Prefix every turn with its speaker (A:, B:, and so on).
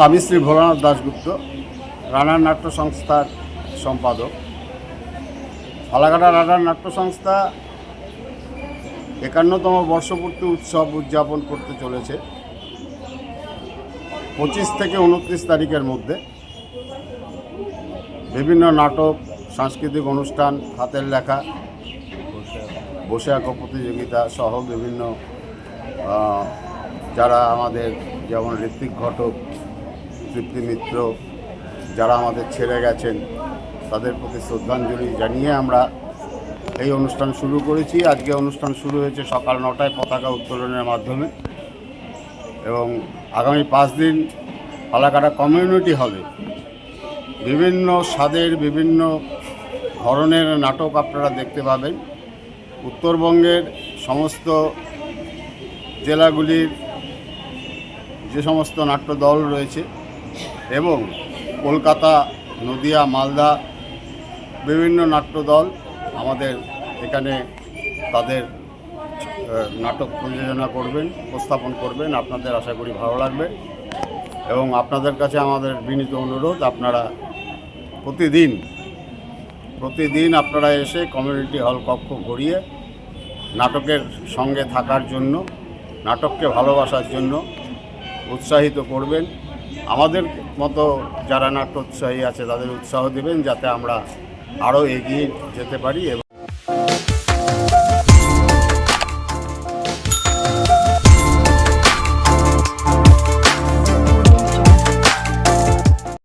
A: আমি শ্রী ভোলানাথ দাশগুপ্ত, রানার নাট্য সংস্থার সম্পাদক। ফালাকাটা রানার নাট্য সংস্থা 51তম বর্ষপূর্তি উৎসব উদযাপন করতে চলেছে 25 থেকে 29 তারিখের মধ্যে। বিভিন্ন নাটক, সাংস্কৃতিক অনুষ্ঠান, হাতের লেখা, বসে আঁকো প্রতিযোগিতা সহ বিভিন্ন যারা আমাদের যেমন ঋত্বিক ঘটক, তৃপ্তি মিত্র, যারা আমাদের ছেড়ে গেছেন তাদের প্রতি শ্রদ্ধাঞ্জলি জানিয়ে আমরা এই অনুষ্ঠান শুরু করেছি। আজকে অনুষ্ঠান শুরু হয়েছে সকাল 9টায় পতাকা উত্তোলনের মাধ্যমে এবং আগামী 5 দিন ফালাকাটা কমিউনিটি হলে বিভিন্ন স্বাদের বিভিন্ন ধরনের নাটক আপনারা দেখতে পাবেন। উত্তরবঙ্গের সমস্ত জেলাগুলির যে সমস্ত নাট্যদল রয়েছে এবং কলকাতা, নদিয়া, মালদা বিভিন্ন নাট্যদল আমাদের এখানে তাদের নাটক প্রযোজনা করবেন, উপস্থাপন করবেন। আপনাদের আশা করি ভালো লাগবে এবং আপনাদের কাছে আমাদের বিনীত অনুরোধ, আপনারা প্রতিদিন আপনারা এসে কমিউনিটি হল কক্ষ ঘুরিয়ে নাটকের সঙ্গে থাকার জন্য, নাটককে ভালোবাসার জন্য উৎসাহিত করবেন। আমাদের মতো যারা নাট্য উৎসাহী আছে তাদের উৎসাহ দেবেন যাতে আমরা আরও এগিয়ে যেতে পারি।